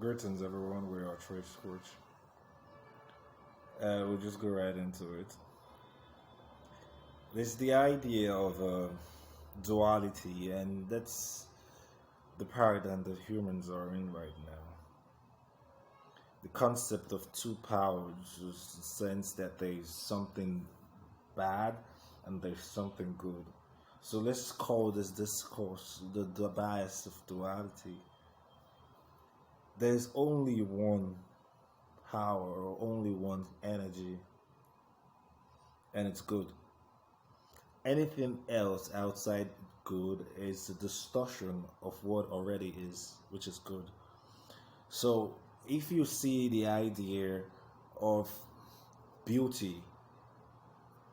Greetings, everyone. We are Trade Scorch. We'll just go right into it. There's the idea of duality, and that's the paradigm that humans are in right now. The concept of two powers is the sense that there's something bad and there's something good. So let's call this discourse the bias of duality. There's only one power or only one energy, and it's good. Anything else outside good is a distortion of what already is, which is good. So if you see the idea of beauty,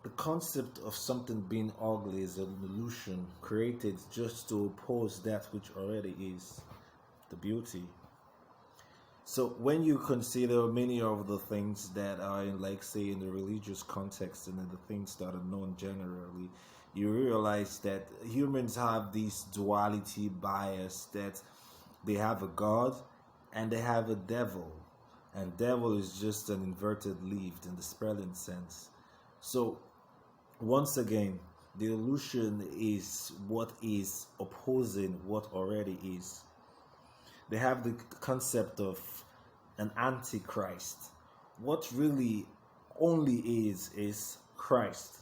the concept of something being ugly is an illusion created just to oppose that which already is the beauty. So when you consider many of the things that are in, like say in the religious context and in the things that are known generally, you realize that humans have this duality bias that they have a god and they have a devil. And devil is just an inverted leaf in the spelling sense. So once again, the illusion is what is opposing what already is. They have the concept of an antichrist. What really only is Christ.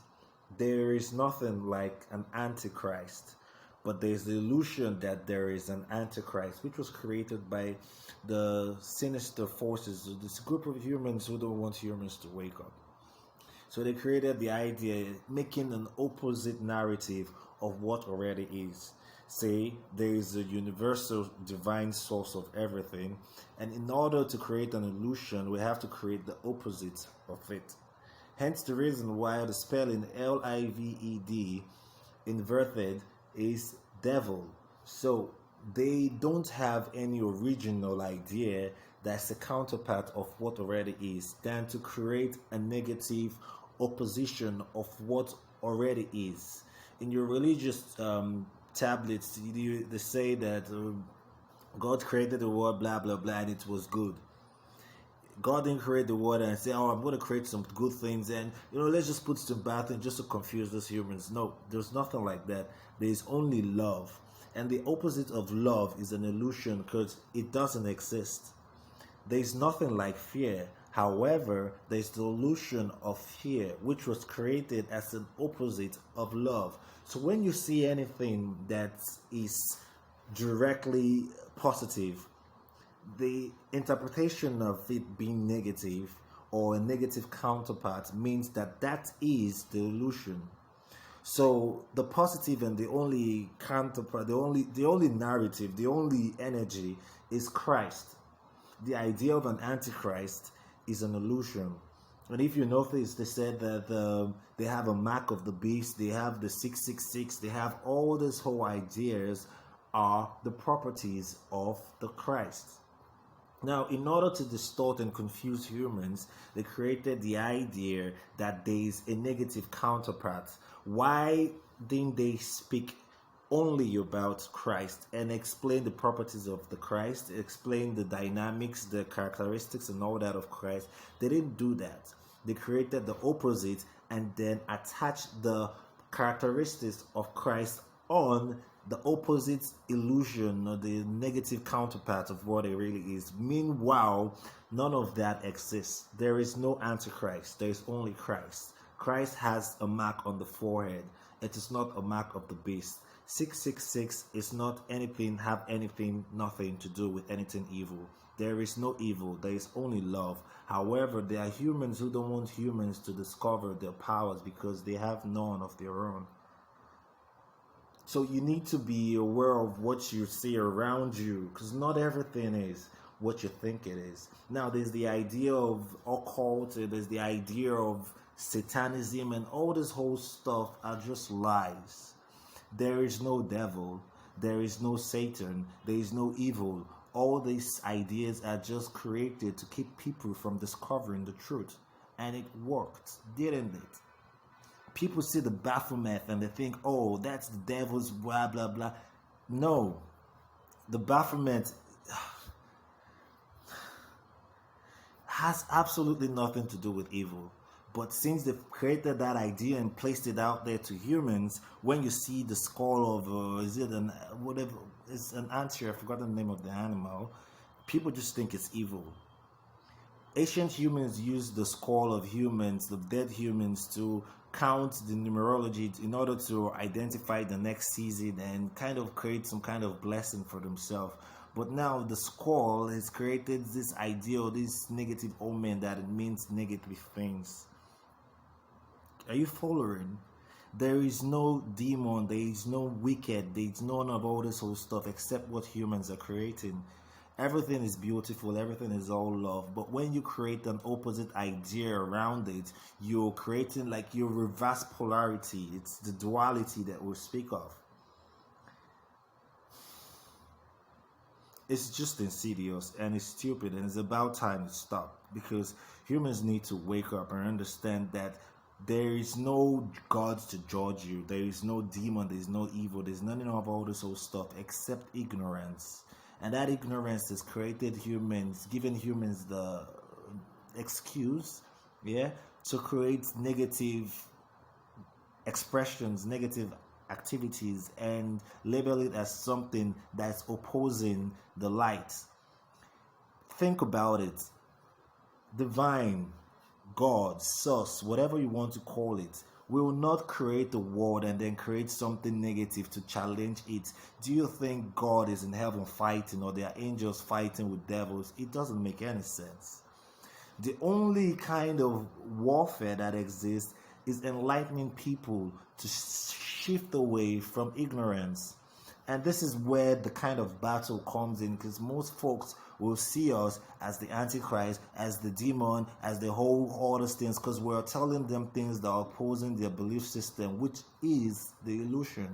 There is nothing like an antichrist, but there's the illusion that there is an antichrist, which was created by the sinister forces, this group of humans who don't want humans to wake up. So they created the idea, making an opposite narrative of what already is. Say there is a universal divine source of everything, and in order to create an illusion, we have to create the opposite of it. Hence the reason why the spelling Lived inverted is devil. So they don't have any original idea that's a counterpart of what already is than to create a negative opposition of what already is. In your religious tablets, they say that God created the world, blah blah blah, and it was good. God didn't create the world and say, "Oh, I'm going to create some good things," and let's just put some bad things just to confuse those humans. No, there's nothing like that. There is only love, and the opposite of love is an illusion because it doesn't exist. There is nothing like fear. However, there is the illusion of fear, which was created as an opposite of love. So when you see anything that is directly positive, the interpretation of it being negative or a negative counterpart means that that is the illusion. So the positive and the only counterpart, the only narrative, the only energy is Christ. The idea of an antichrist is an illusion. And if you notice, they said that they have a mark of the beast, they have the 666, they have all these whole ideas are the properties of the Christ. Now, in order to distort and confuse humans, they created the idea that there is a negative counterpart. Why didn't they speak only about Christ and explain the properties of the Christ, explain the dynamics, the characteristics, and all that of Christ? They didn't do that. They created the opposite and then attached the characteristics of Christ on the opposite illusion or the negative counterpart of what it really is. Meanwhile, none of that exists. There is no antichrist. There is only Christ. Christ has a mark on the forehead. It is not a mark of the beast. 666 is not nothing to do with anything evil. There is no evil. There is only love. However, there are humans who don't want humans to discover their powers because they have none of their own. So you need to be aware of what you see around you because not everything is what you think it is. Now, there's the idea of occult, there's the idea of satanism, and all this whole stuff are just lies. There is no devil, there is no Satan, there is no evil. All these ideas are just created to keep people from discovering the truth. And it worked, didn't it? People see the Baphomet and they think, oh, that's the devil's blah blah blah. No, the Baphomet, has absolutely nothing to do with evil. But since they've created that idea and placed it out there to humans, when you see the skull of, is it an, whatever, it's an anteater, I forgot the name of the animal, people just think it's evil. Ancient humans used the skull of humans, the dead humans, to count the numerology in order to identify the next season and kind of create some kind of blessing for themselves. But now the skull has created this idea, this negative omen that it means negative things. Are you following? There is no demon, there is no wicked, there is none of all this whole stuff except what humans are creating. Everything is beautiful, everything is all love. But when you create an opposite idea around it, you're creating like your reverse polarity. It's the duality that we speak of. It's just insidious and it's stupid, and it's about time to stop, because humans need to wake up and understand that there is no God to judge you, there is no demon, there is no evil, there's nothing of all this old stuff except ignorance. And that ignorance has created humans, given humans the excuse, yeah, to create negative expressions, negative activities, and label it as something that's opposing the light. Think about it. Divine, God, source, whatever you want to call it, will not create the world and then create something negative to challenge it. Do you think God is in heaven fighting, or there are angels fighting with devils? It doesn't make any sense. The only kind of warfare that exists is enlightening people to shift away from ignorance. And this is where the kind of battle comes in, because most folks will see us as the Antichrist, as the demon, as the whole all these things, because we're telling them things that are opposing their belief system, which is the illusion.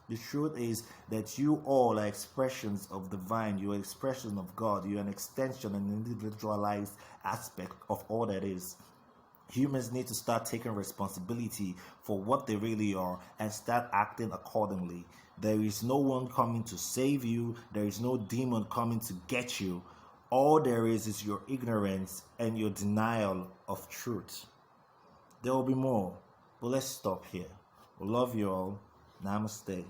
The truth is that you all are expressions of divine, you're expression of God, you're an extension, an individualized aspect of all that is. Humans need to start taking responsibility for what they really are and start acting accordingly. There is no one coming to save you, there is no demon coming to get you. All there is your ignorance and your denial of truth. There will be more, but let's stop here. We love you all. Namaste.